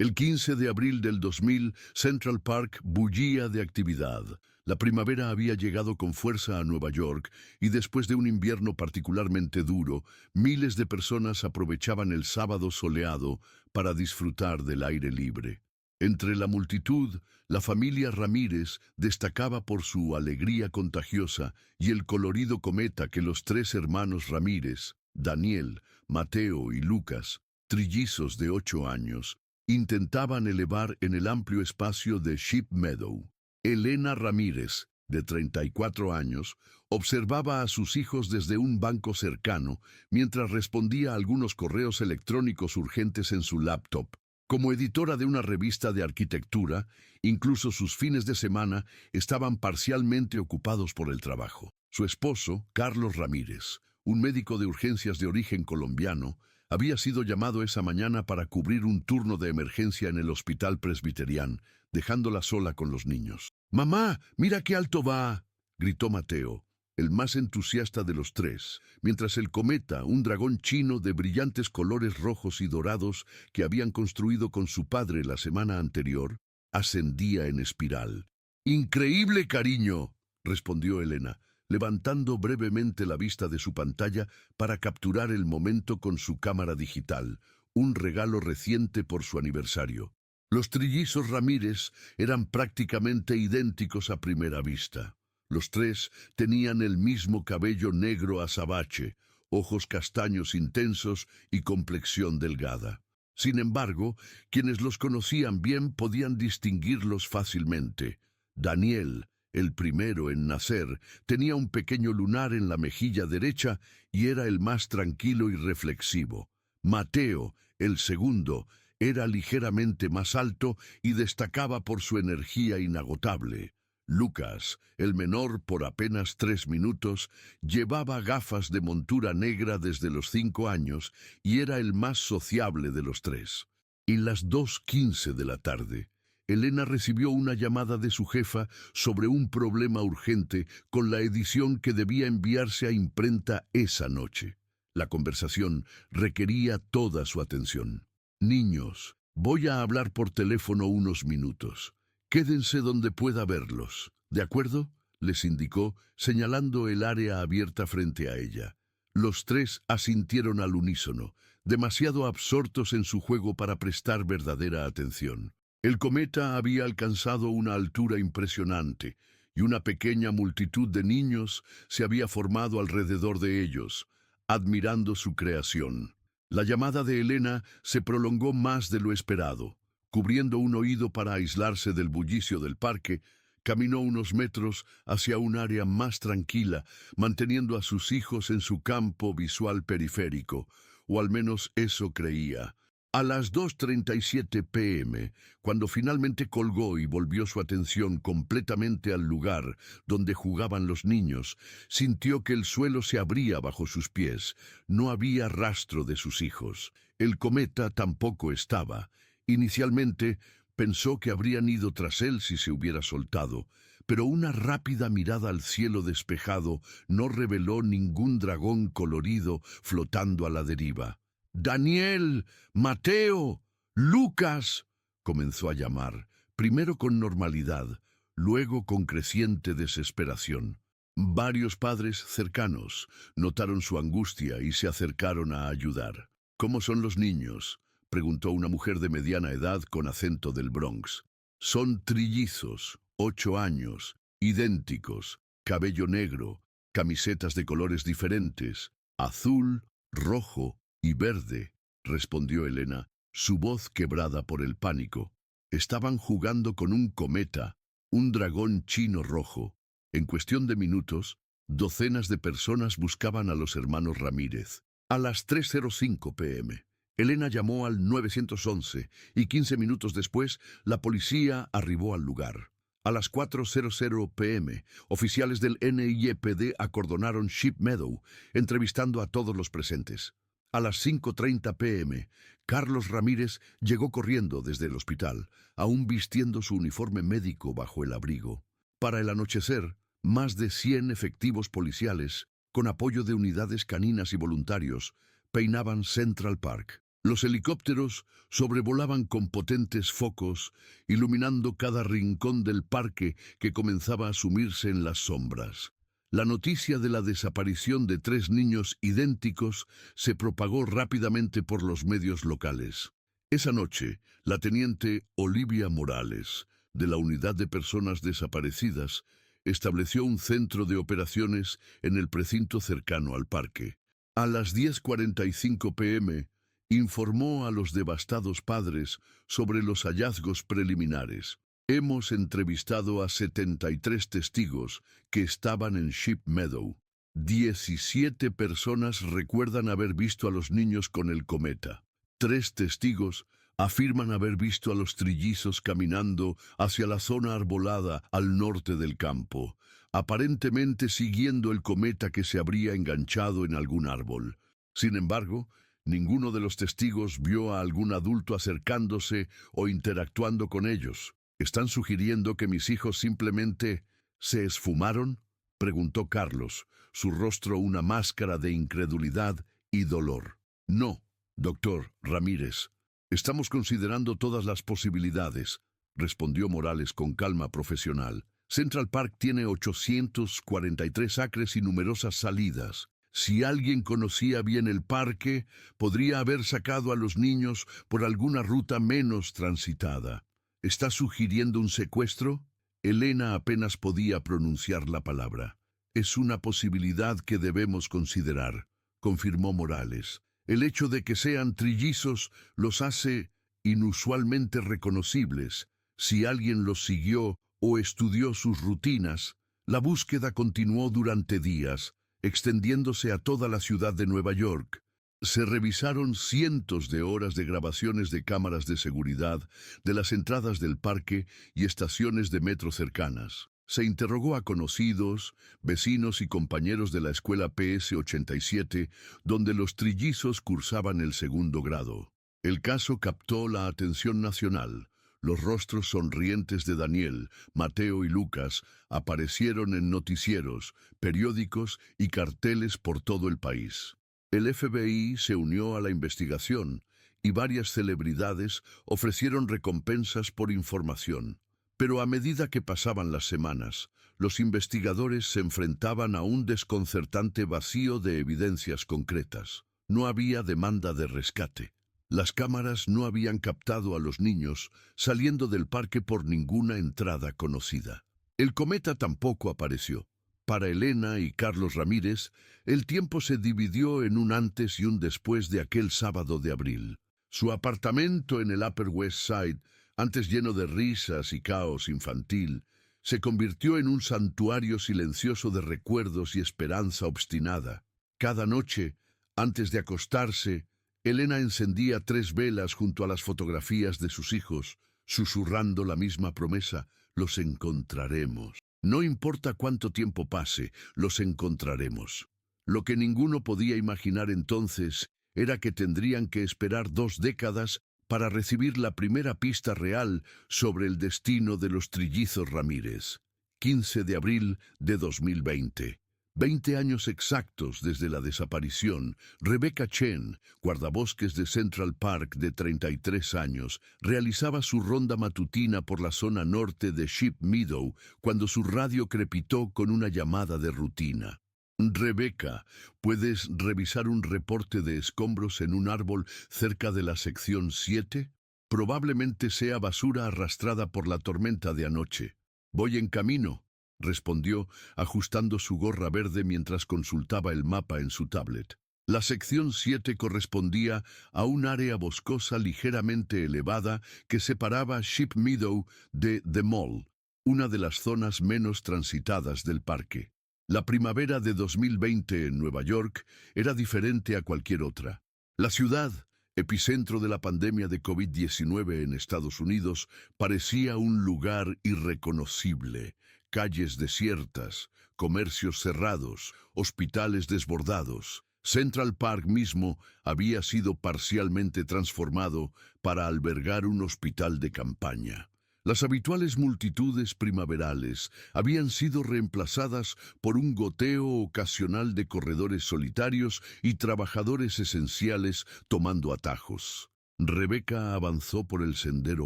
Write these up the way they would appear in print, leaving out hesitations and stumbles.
El 15 de abril del 2000, Central Park bullía de actividad. La primavera había llegado con fuerza a Nueva York y después de un invierno particularmente duro, miles de personas aprovechaban el sábado soleado para disfrutar del aire libre. Entre la multitud, la familia Ramírez destacaba por su alegría contagiosa y el colorido cometa que los tres hermanos Ramírez, Daniel, Mateo y Lucas, trillizos de 8 años, intentaban elevar en el amplio espacio de Sheep Meadow. Elena Ramírez, de 34 años, observaba a sus hijos desde un banco cercano mientras respondía a algunos correos electrónicos urgentes en su laptop. Como editora de una revista de arquitectura, incluso sus fines de semana estaban parcialmente ocupados por el trabajo. Su esposo, Carlos Ramírez, un médico de urgencias de origen colombiano, había sido llamado esa mañana para cubrir un turno de emergencia en el Hospital Presbyterian, dejándola sola con los niños. «¡Mamá, mira qué alto va!», gritó Mateo, el más entusiasta de los tres, mientras el cometa, un dragón chino de brillantes colores rojos y dorados que habían construido con su padre la semana anterior, ascendía en espiral. «¡Increíble, cariño!», respondió Elena, levantando brevemente la vista de su pantalla para capturar el momento con su cámara digital, un regalo reciente por su aniversario. Los trillizos Ramírez eran prácticamente idénticos a primera vista. Los tres tenían el mismo cabello negro azabache, ojos castaños intensos y complexión delgada. Sin embargo, quienes los conocían bien podían distinguirlos fácilmente. Daniel, el primero en nacer, tenía un pequeño lunar en la mejilla derecha y era el más tranquilo y reflexivo. Mateo, el segundo, era ligeramente más alto y destacaba por su energía inagotable. Lucas, el menor por apenas 3 minutos, llevaba gafas de montura negra desde los 5 años y era el más sociable de los tres. Y las 2:15 de la tarde, Elena recibió una llamada de su jefa sobre un problema urgente con la edición que debía enviarse a imprenta esa noche. La conversación requería toda su atención. «Niños, voy a hablar por teléfono unos minutos. Quédense donde pueda verlos, ¿de acuerdo?», les indicó, señalando el área abierta frente a ella. Los tres asintieron al unísono, demasiado absortos en su juego para prestar verdadera atención. El cometa había alcanzado una altura impresionante, y una pequeña multitud de niños se había formado alrededor de ellos, admirando su creación. La llamada de Elena se prolongó más de lo esperado. Cubriendo un oído para aislarse del bullicio del parque, caminó unos metros hacia un área más tranquila, manteniendo a sus hijos en su campo visual periférico, o al menos eso creía. A las 2:37 p.m., cuando finalmente colgó y volvió su atención completamente al lugar donde jugaban los niños, sintió que el suelo se abría bajo sus pies. No había rastro de sus hijos. El cometa tampoco estaba. Inicialmente pensó que habrían ido tras él si se hubiera soltado, pero una rápida mirada al cielo despejado no reveló ningún dragón colorido flotando a la deriva. «¡Daniel! ¡Mateo! ¡Lucas!», comenzó a llamar, primero con normalidad, luego con creciente desesperación. Varios padres cercanos notaron su angustia y se acercaron a ayudar. «¿Cómo son los niños?», preguntó una mujer de mediana edad con acento del Bronx. «Son trillizos, 8 años, idénticos, cabello negro, camisetas de colores diferentes, azul, rojo y verde», respondió Elena, su voz quebrada por el pánico. Estaban jugando con un cometa, un dragón chino rojo. En cuestión de minutos, docenas de personas buscaban a los hermanos Ramírez. A las 3:05 p.m., Elena llamó al 911 y 15 minutos después, la policía arribó al lugar. A las 4:00 p.m., oficiales del NYPD acordonaron Sheep Meadow, entrevistando a todos los presentes. A las 5:30 p.m., Carlos Ramírez llegó corriendo desde el hospital, aún vistiendo su uniforme médico bajo el abrigo. Para el anochecer, más de 100 efectivos policiales, con apoyo de unidades caninas y voluntarios, peinaban Central Park. Los helicópteros sobrevolaban con potentes focos, iluminando cada rincón del parque que comenzaba a sumirse en las sombras. La noticia de la desaparición de 3 niños idénticos se propagó rápidamente por los medios locales. Esa noche, la teniente Olivia Morales, de la Unidad de Personas Desaparecidas, estableció un centro de operaciones en el precinto cercano al parque. A las 10:45 p.m., informó a los devastados padres sobre los hallazgos preliminares. Hemos entrevistado a 73 testigos que estaban en Sheep Meadow. 17 personas recuerdan haber visto a los niños con el cometa. 3 testigos afirman haber visto a los trillizos caminando hacia la zona arbolada al norte del campo, aparentemente siguiendo el cometa que se habría enganchado en algún árbol. Sin embargo, ninguno de los testigos vio a algún adulto acercándose o interactuando con ellos. ¿Están sugiriendo que mis hijos simplemente se esfumaron?, preguntó Carlos, su rostro una máscara de incredulidad y dolor. No, doctor Ramírez. Estamos considerando todas las posibilidades, respondió Morales con calma profesional. Central Park tiene 843 acres y numerosas salidas. Si alguien conocía bien el parque, podría haber sacado a los niños por alguna ruta menos transitada. ¿Está sugiriendo un secuestro? Elena apenas podía pronunciar la palabra. Es una posibilidad que debemos considerar, confirmó Morales. El hecho de que sean trillizos los hace inusualmente reconocibles. Si alguien los siguió o estudió sus rutinas, la búsqueda continuó durante días, extendiéndose a toda la ciudad de Nueva York. Se revisaron cientos de horas de grabaciones de cámaras de seguridad de las entradas del parque y estaciones de metro cercanas. Se interrogó a conocidos, vecinos y compañeros de la escuela PS 87, donde los trillizos cursaban el segundo grado. El caso captó la atención nacional. Los rostros sonrientes de Daniel, Mateo y Lucas aparecieron en noticieros, periódicos y carteles por todo el país. El FBI se unió a la investigación y varias celebridades ofrecieron recompensas por información. Pero a medida que pasaban las semanas, los investigadores se enfrentaban a un desconcertante vacío de evidencias concretas. No había demanda de rescate. Las cámaras no habían captado a los niños saliendo del parque por ninguna entrada conocida. El cometa tampoco apareció. Para Elena y Carlos Ramírez, el tiempo se dividió en un antes y un después de aquel sábado de abril. Su apartamento en el Upper West Side, antes lleno de risas y caos infantil, se convirtió en un santuario silencioso de recuerdos y esperanza obstinada. Cada noche, antes de acostarse, Elena encendía 3 velas junto a las fotografías de sus hijos, susurrando la misma promesa: los encontraremos. No importa cuánto tiempo pase, los encontraremos. Lo que ninguno podía imaginar entonces era que tendrían que esperar 2 décadas para recibir la primera pista real sobre el destino de los trillizos Ramírez. 15 de abril de 2020. 20 años exactos desde la desaparición, Rebecca Chen, guardabosques de Central Park de 33 años, realizaba su ronda matutina por la zona norte de Sheep Meadow cuando su radio crepitó con una llamada de rutina. Rebecca, ¿puedes revisar un reporte de escombros en un árbol cerca de la sección 7? Probablemente sea basura arrastrada por la tormenta de anoche. Voy en camino, respondió, ajustando su gorra verde mientras consultaba el mapa en su tablet. La sección 7 correspondía a un área boscosa ligeramente elevada que separaba Sheep Meadow de The Mall, una de las zonas menos transitadas del parque. La primavera de 2020 en Nueva York era diferente a cualquier otra. La ciudad, epicentro de la pandemia de COVID-19 en Estados Unidos, parecía un lugar irreconocible. Calles desiertas, comercios cerrados, hospitales desbordados. Central Park mismo había sido parcialmente transformado para albergar un hospital de campaña. Las habituales multitudes primaverales habían sido reemplazadas por un goteo ocasional de corredores solitarios y trabajadores esenciales tomando atajos. Rebeca avanzó por el sendero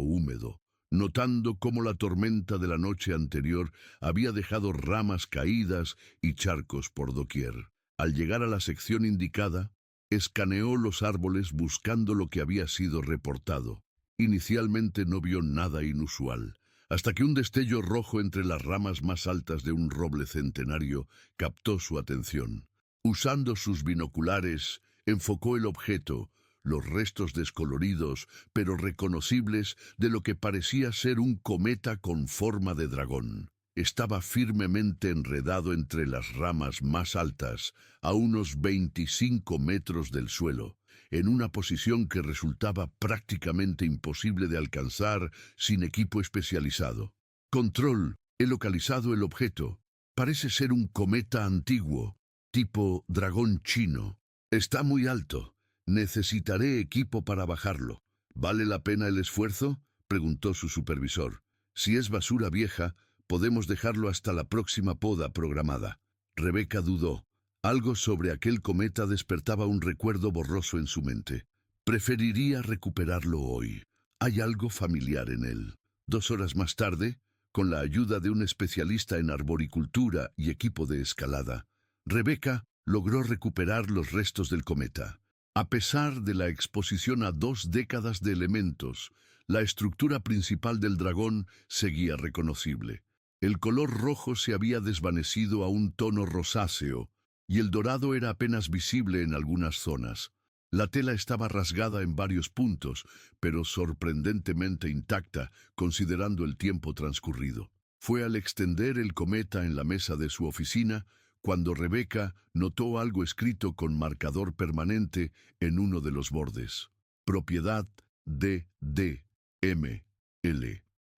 húmedo, notando cómo la tormenta de la noche anterior había dejado ramas caídas y charcos por doquier. Al llegar a la sección indicada, escaneó los árboles buscando lo que había sido reportado. Inicialmente no vio nada inusual, hasta que un destello rojo entre las ramas más altas de un roble centenario captó su atención. Usando sus binoculares, enfocó el objeto, los restos descoloridos, pero reconocibles, de lo que parecía ser un cometa con forma de dragón. Estaba firmemente enredado entre las ramas más altas, a unos 25 metros del suelo, en una posición que resultaba prácticamente imposible de alcanzar sin equipo especializado. Control, he localizado el objeto. Parece ser un cometa antiguo, tipo dragón chino. Está muy alto. Necesitaré equipo para bajarlo. ¿Vale la pena el esfuerzo?, preguntó su supervisor. Si es basura vieja, podemos dejarlo hasta la próxima poda programada. Rebeca dudó. Algo sobre aquel cometa despertaba un recuerdo borroso en su mente. Preferiría recuperarlo hoy. Hay algo familiar en él. 2 horas más tarde, con la ayuda de un especialista en arboricultura y equipo de escalada, Rebeca logró recuperar los restos del cometa. A pesar de la exposición a 2 décadas de elementos, la estructura principal del dragón seguía reconocible. El color rojo se había desvanecido a un tono rosáceo, y el dorado era apenas visible en algunas zonas. La tela estaba rasgada en varios puntos, pero sorprendentemente intacta, considerando el tiempo transcurrido. Fue al extender el cometa en la mesa de su oficina cuando Rebeca notó algo escrito con marcador permanente en uno de los bordes. Propiedad D.D.M.L.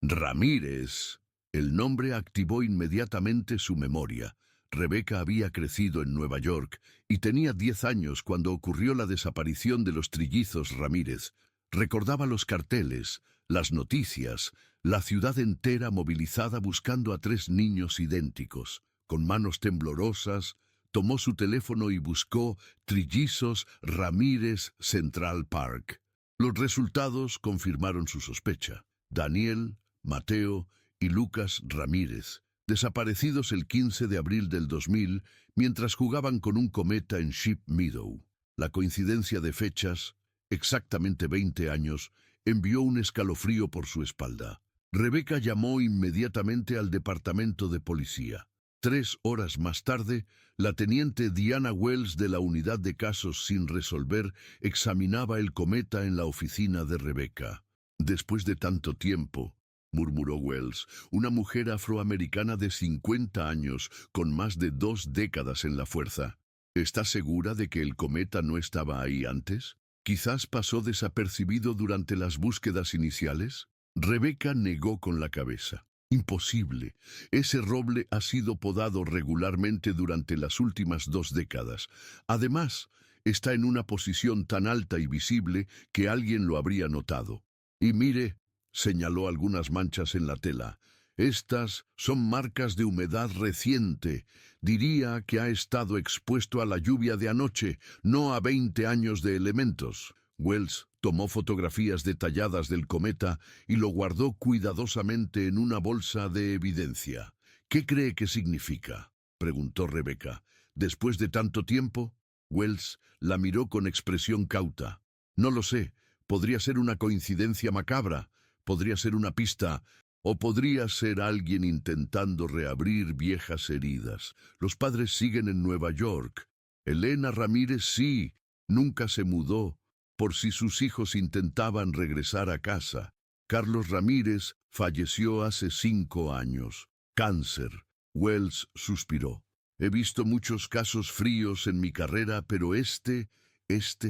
Ramírez. El nombre activó inmediatamente su memoria. Rebeca había crecido en Nueva York y tenía 10 años cuando ocurrió la desaparición de los trillizos Ramírez. Recordaba los carteles, las noticias, la ciudad entera movilizada buscando a 3 niños idénticos. Con manos temblorosas, tomó su teléfono y buscó Trillizos Ramírez Central Park. Los resultados confirmaron su sospecha. Daniel, Mateo y Lucas Ramírez, desaparecidos el 15 de abril del 2000 mientras jugaban con un cometa en Sheep Meadow. La coincidencia de fechas, exactamente 20 años, envió un escalofrío por su espalda. Rebeca llamó inmediatamente al departamento de policía. 3 horas más tarde, la teniente Diana Wells de la Unidad de Casos sin Resolver examinaba el cometa en la oficina de Rebeca. Después de tanto tiempo, murmuró Wells, una mujer afroamericana de 50 años con más de 2 décadas en la fuerza. ¿Está segura de que el cometa no estaba ahí antes? ¿Quizás pasó desapercibido durante las búsquedas iniciales? Rebeca negó con la cabeza. Imposible. Ese roble ha sido podado regularmente durante las últimas 2 décadas. Además, está en una posición tan alta y visible que alguien lo habría notado. Y mire, señaló algunas manchas en la tela. Estas son marcas de humedad reciente. Diría que ha estado expuesto a la lluvia de anoche, no a 20 años de elementos. Wells tomó fotografías detalladas del cometa y lo guardó cuidadosamente en una bolsa de evidencia. ¿Qué cree que significa?, preguntó Rebeca. ¿Después de tanto tiempo? Wells la miró con expresión cauta. No lo sé. Podría ser una coincidencia macabra. Podría ser una pista. O podría ser alguien intentando reabrir viejas heridas. Los padres siguen en Nueva York. Elena Ramírez sí, nunca se mudó, por si sus hijos intentaban regresar a casa. Carlos Ramírez falleció hace 5 años. Cáncer. Wells suspiró. He visto muchos casos fríos en mi carrera, pero este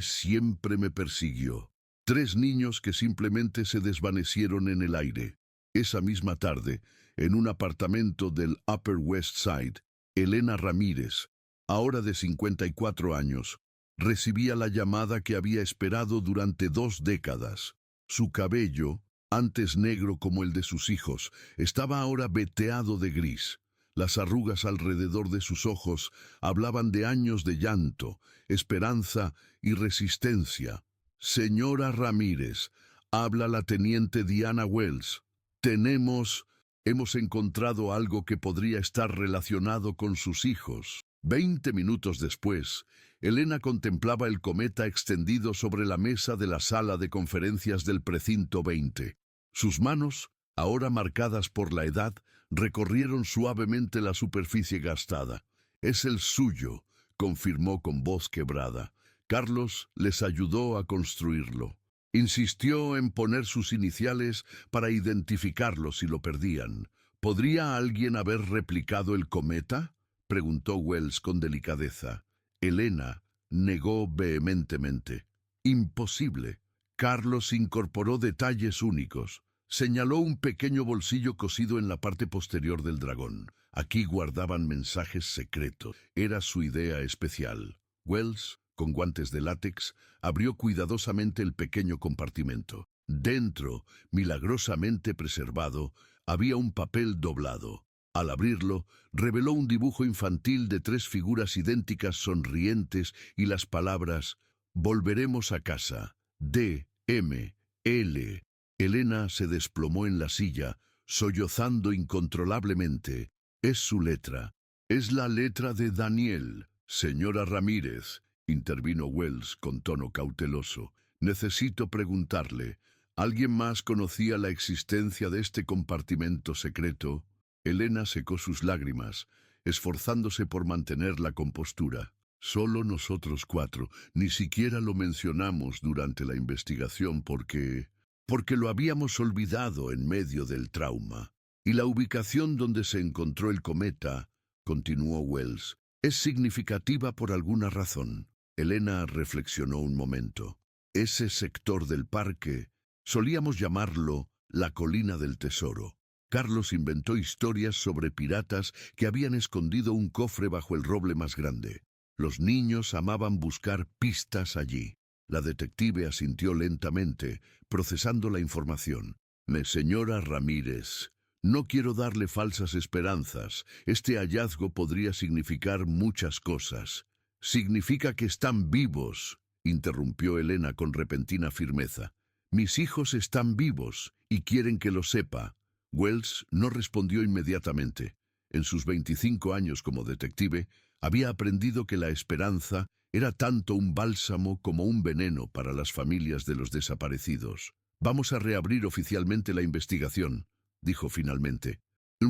siempre me persiguió. 3 niños que simplemente se desvanecieron en el aire. Esa misma tarde, en un apartamento del Upper West Side, Elena Ramírez, ahora de 54 años, recibía la llamada que había esperado durante 2 décadas. Su cabello, Antes negro como el de sus hijos, estaba ahora veteado de gris. Las arrugas alrededor de sus ojos hablaban de años de llanto, esperanza y resistencia. Señora Ramírez, habla la teniente Diana Wells. Hemos encontrado algo que podría estar relacionado con sus hijos. 20 minutos después, Elena contemplaba el cometa extendido sobre la mesa de la sala de conferencias del precinto 20. Sus manos, ahora marcadas por la edad, recorrieron suavemente la superficie gastada. «Es el suyo», confirmó con voz quebrada. «Carlos les ayudó a construirlo. Insistió en poner sus iniciales para identificarlo si lo perdían. ¿Podría alguien haber replicado el cometa?», preguntó Wells con delicadeza. Elena negó vehementemente. «Imposible». Carlos incorporó detalles únicos. Señaló un pequeño bolsillo cosido en la parte posterior del dragón. Aquí guardaban mensajes secretos. Era su idea especial. Wells, con guantes de látex, abrió cuidadosamente el pequeño compartimento. Dentro, milagrosamente preservado, había un papel doblado. Al abrirlo, reveló un dibujo infantil de 3 figuras idénticas sonrientes y las palabras «Volveremos a casa. D.M.L.». Elena se desplomó en la silla, sollozando incontrolablemente. «Es su letra. Es la letra de Daniel». «Señora Ramírez», intervino Wells con tono cauteloso, «necesito preguntarle, ¿alguien más conocía la existencia de este compartimento secreto?» Elena secó sus lágrimas, esforzándose por mantener la compostura. «Solo nosotros 4, ni siquiera lo mencionamos durante la investigación porque lo habíamos olvidado en medio del trauma. Y la ubicación donde se encontró el cometa», continuó Wells, «es significativa por alguna razón». Elena reflexionó un momento. «Ese sector del parque, solíamos llamarlo la colina del tesoro. Carlos inventó historias sobre piratas que habían escondido un cofre bajo el roble más grande. Los niños amaban buscar pistas allí». La detective asintió lentamente, procesando la información. «Señora Ramírez, no quiero darle falsas esperanzas. Este hallazgo podría significar muchas cosas». «Significa que están vivos», interrumpió Elena con repentina firmeza. «Mis hijos están vivos y quieren que lo sepa». Wells no respondió inmediatamente. En sus 25 años como detective, había aprendido que la esperanza era tanto un bálsamo como un veneno para las familias de los desaparecidos. «Vamos a reabrir oficialmente la investigación», dijo finalmente.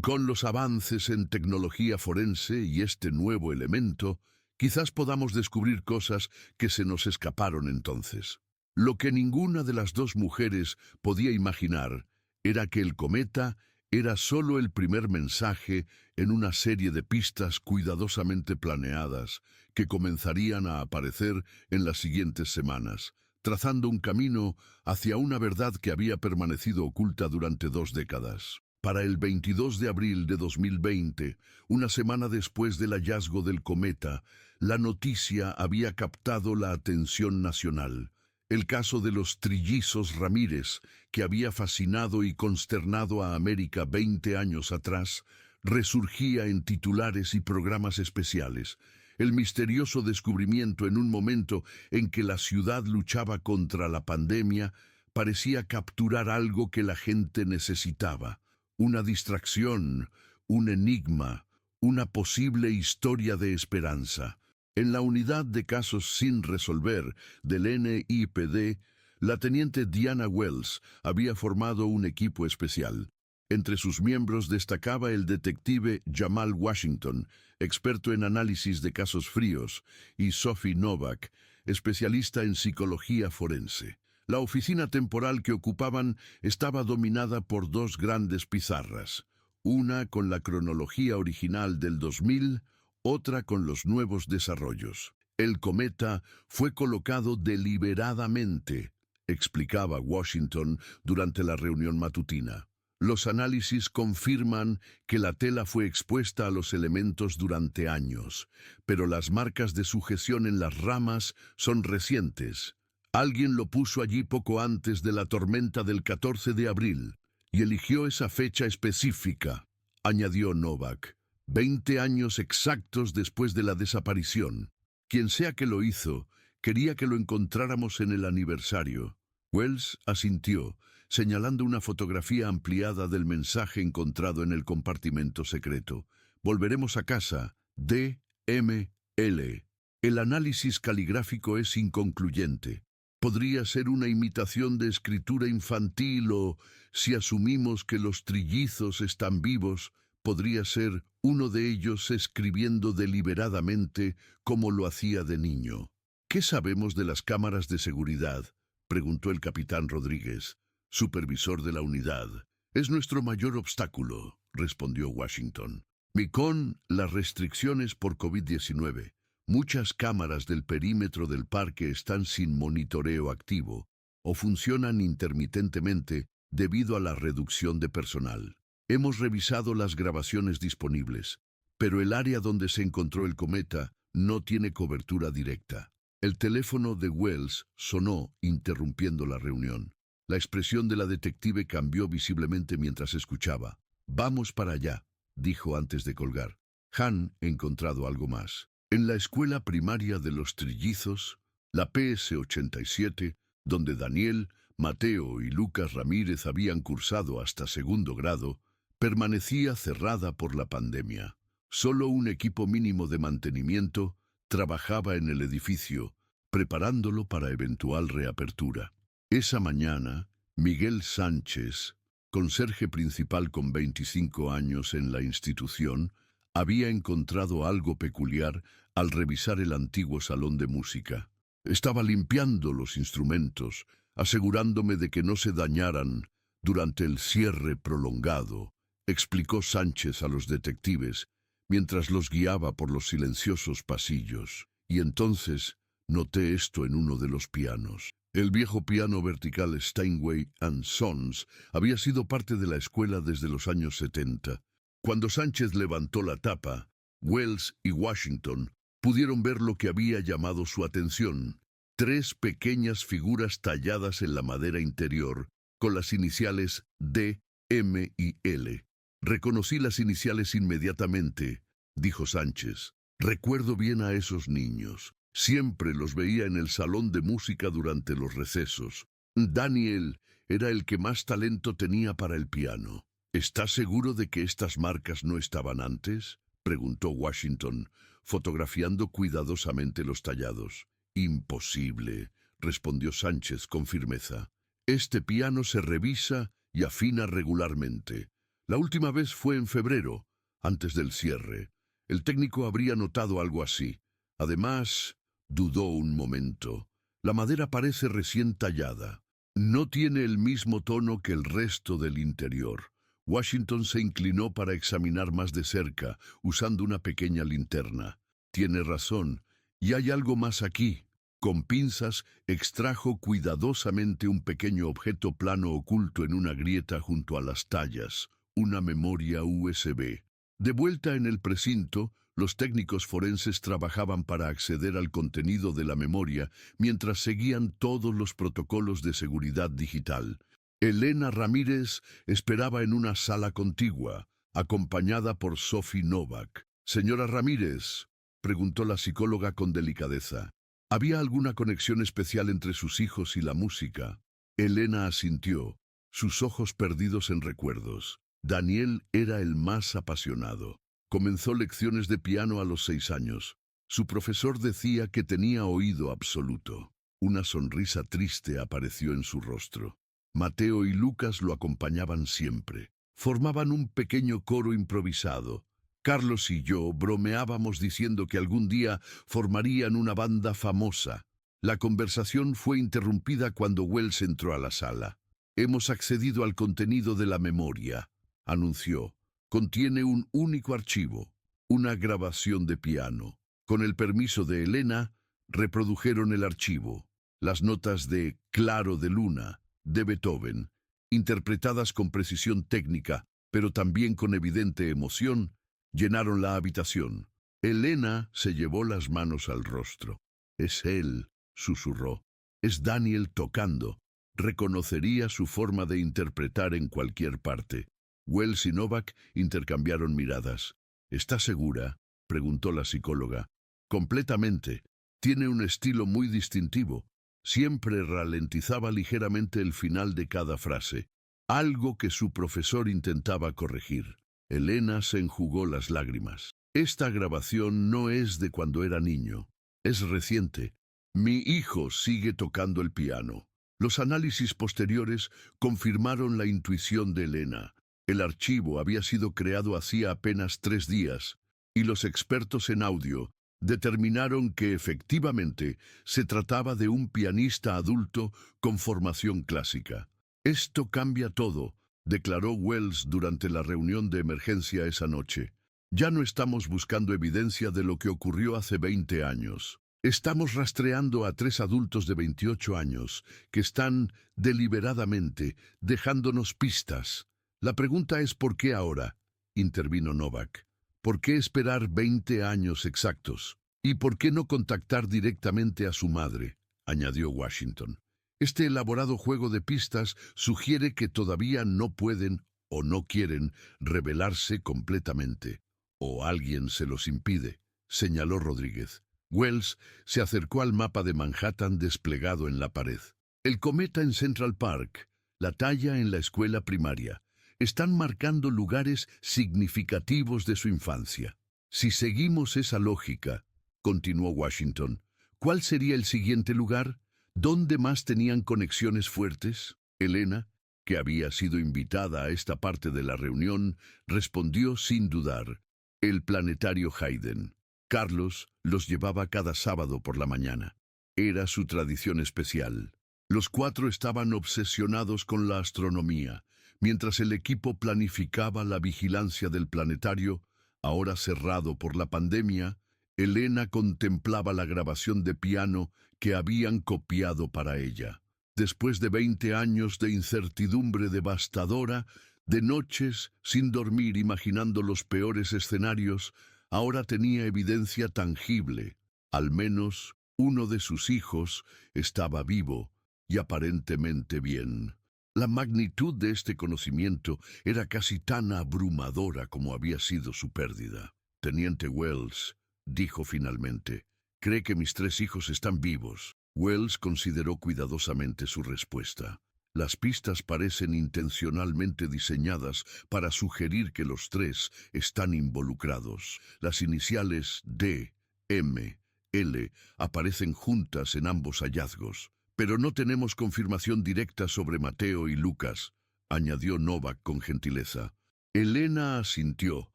«Con los avances en tecnología forense y este nuevo elemento, quizás podamos descubrir cosas que se nos escaparon entonces». Lo que ninguna de las 2 mujeres podía imaginar era que el cometa era solo el primer mensaje en una serie de pistas cuidadosamente planeadas que comenzarían a aparecer en las siguientes semanas, trazando un camino hacia una verdad que había permanecido oculta durante 2 décadas. Para el 22 de abril de 2020, una semana después del hallazgo del cometa, la noticia había captado la atención nacional. El caso de los trillizos Ramírez, que había fascinado y consternado a América 20 años atrás, resurgía en titulares y programas especiales. El misterioso descubrimiento en un momento en que la ciudad luchaba contra la pandemia parecía capturar algo que la gente necesitaba. Una distracción, un enigma, una posible historia de esperanza. En la unidad de casos sin resolver del NIPD, la teniente Diana Wells había formado un equipo especial. Entre sus miembros destacaba el detective Jamal Washington, experto en análisis de casos fríos, y Sophie Novak, especialista en psicología forense. La oficina temporal que ocupaban estaba dominada por 2 grandes pizarras, una con la cronología original del 2000, otra con los nuevos desarrollos. «El cometa fue colocado deliberadamente», explicaba Washington durante la reunión matutina. «Los análisis confirman que la tela fue expuesta a los elementos durante años, pero las marcas de sujeción en las ramas son recientes. Alguien lo puso allí poco antes de la tormenta del 14 de abril y eligió esa fecha específica, añadió Novak, 20 años exactos después de la desaparición. Quien sea que lo hizo, quería que lo encontráramos en el aniversario. Wells asintió, señalando una fotografía ampliada del mensaje encontrado en el compartimento secreto. Volveremos a casa. D.M.L. El análisis caligráfico es inconcluyente. Podría ser una imitación de escritura infantil o, si asumimos que los trillizos están vivos, podría ser uno de ellos escribiendo deliberadamente como lo hacía de niño. ¿Qué sabemos de las cámaras de seguridad?, preguntó el capitán Rodríguez, supervisor de la unidad. Es nuestro mayor obstáculo, respondió Washington. Con las restricciones por COVID-19. Muchas cámaras del perímetro del parque están sin monitoreo activo o funcionan intermitentemente debido a la reducción de personal. Hemos revisado las grabaciones disponibles, pero el área donde se encontró el cometa no tiene cobertura directa. El teléfono de Wells sonó, interrumpiendo la reunión. La expresión de la detective cambió visiblemente mientras escuchaba. «Vamos para allá», dijo antes de colgar. Han encontrado algo más. En la escuela primaria de los trillizos, la PS-87, donde Daniel, Mateo y Lucas Ramírez habían cursado hasta segundo grado, permanecía cerrada por la pandemia. Solo un equipo mínimo de mantenimiento trabajaba en el edificio, preparándolo para eventual reapertura. Esa mañana, Miguel Sánchez, conserje principal con 25 años en la institución, había encontrado algo peculiar al revisar el antiguo salón de música. Estaba limpiando los instrumentos, asegurándome de que no se dañaran durante el cierre prolongado, explicó Sánchez a los detectives, mientras los guiaba por los silenciosos pasillos. Y entonces noté esto en uno de los pianos. El viejo piano vertical Steinway & Sons había sido parte de la escuela desde los años 70. Cuando Sánchez levantó la tapa, Wells y Washington pudieron ver lo que había llamado su atención: 3 pequeñas figuras talladas en la madera interior, con las iniciales D, M y L. Reconocí las iniciales inmediatamente, dijo Sánchez. Recuerdo bien a esos niños. Siempre los veía en el salón de música durante los recesos. Daniel era el que más talento tenía para el piano. ¿Estás seguro de que estas marcas no estaban antes?, preguntó Washington, fotografiando cuidadosamente los tallados. Imposible, respondió Sánchez con firmeza. Este piano se revisa y afina regularmente. La última vez fue en febrero, antes del cierre. El técnico habría notado algo así. Además, dudó un momento. La madera parece recién tallada. No tiene el mismo tono que el resto del interior. Washington se inclinó para examinar más de cerca, usando una pequeña linterna. Tiene razón, y hay algo más aquí. Con pinzas extrajo cuidadosamente un pequeño objeto plano oculto en una grieta junto a las tallas, una memoria USB. De vuelta en el precinto, los técnicos forenses trabajaban para acceder al contenido de la memoria mientras seguían todos los protocolos de seguridad digital. Elena Ramírez esperaba en una sala contigua, acompañada por Sophie Novak. «Señora Ramírez», preguntó la psicóloga con delicadeza, ¿había alguna conexión especial entre sus hijos y la música? Elena asintió, sus ojos perdidos en recuerdos. Daniel era el más apasionado. Comenzó lecciones de piano a los 6 años. Su profesor decía que tenía oído absoluto. Una sonrisa triste apareció en su rostro. Mateo y Lucas lo acompañaban siempre. Formaban un pequeño coro improvisado. Carlos y yo bromeábamos diciendo que algún día formarían una banda famosa. La conversación fue interrumpida cuando Wells entró a la sala. «Hemos accedido al contenido de la memoria», anunció. «Contiene un único archivo, una grabación de piano. Con el permiso de Elena, reprodujeron el archivo. Las notas de Claro de Luna, de Beethoven, interpretadas con precisión técnica, pero también con evidente emoción, llenaron la habitación». Elena se llevó las manos al rostro. «Es él», susurró. Es Daniel tocando. Reconocería su forma de interpretar en cualquier parte. Wells y Novak intercambiaron miradas. ¿Está segura?, preguntó la psicóloga. Completamente. Tiene un estilo muy distintivo. Siempre ralentizaba ligeramente el final de cada frase, algo que su profesor intentaba corregir. Elena se enjugó las lágrimas. Esta grabación no es de cuando era niño. Es reciente. Mi hijo sigue tocando el piano. Los análisis posteriores confirmaron la intuición de Elena. El archivo había sido creado hacía apenas 3 días, y los expertos en audio determinaron que efectivamente se trataba de un pianista adulto con formación clásica. Esto cambia todo, declaró Wells durante la reunión de emergencia esa noche. Ya no estamos buscando evidencia de lo que ocurrió hace 20 años. Estamos rastreando a 3 adultos de 28 años que están deliberadamente dejándonos pistas. La pregunta es ¿por qué ahora?, intervino Novak. ¿Por qué esperar 20 años exactos? ¿Y por qué no contactar directamente a su madre?, añadió Washington. Este elaborado juego de pistas sugiere que todavía no pueden o no quieren revelarse completamente. O alguien se los impide, señaló Rodríguez. Wells se acercó al mapa de Manhattan desplegado en la pared. El cometa en Central Park, la talla en la escuela primaria, están marcando lugares significativos de su infancia. Si seguimos esa lógica, continuó Washington, ¿cuál sería el siguiente lugar? ¿Dónde más tenían conexiones fuertes? Elena, que había sido invitada a esta parte de la reunión, respondió sin dudar: el planetario Hayden. Carlos los llevaba cada sábado por la mañana. Era su tradición especial. Los 4 estaban obsesionados con la astronomía, mientras el equipo planificaba la vigilancia del planetario, ahora cerrado por la pandemia. Elena contemplaba la grabación de piano que habían copiado para ella. Después de 20 años de incertidumbre devastadora, de noches sin dormir imaginando los peores escenarios, ahora tenía evidencia tangible. Al menos uno de sus hijos estaba vivo y aparentemente bien. La magnitud de este conocimiento era casi tan abrumadora como había sido su pérdida. Teniente Wells, dijo finalmente, ¿cree que mis 3 hijos están vivos? Wells consideró cuidadosamente su respuesta. Las pistas parecen intencionalmente diseñadas para sugerir que los 3 están involucrados. Las iniciales D, M, L aparecen juntas en ambos hallazgos. Pero no tenemos confirmación directa sobre Mateo y Lucas, añadió Novak con gentileza. Elena asintió,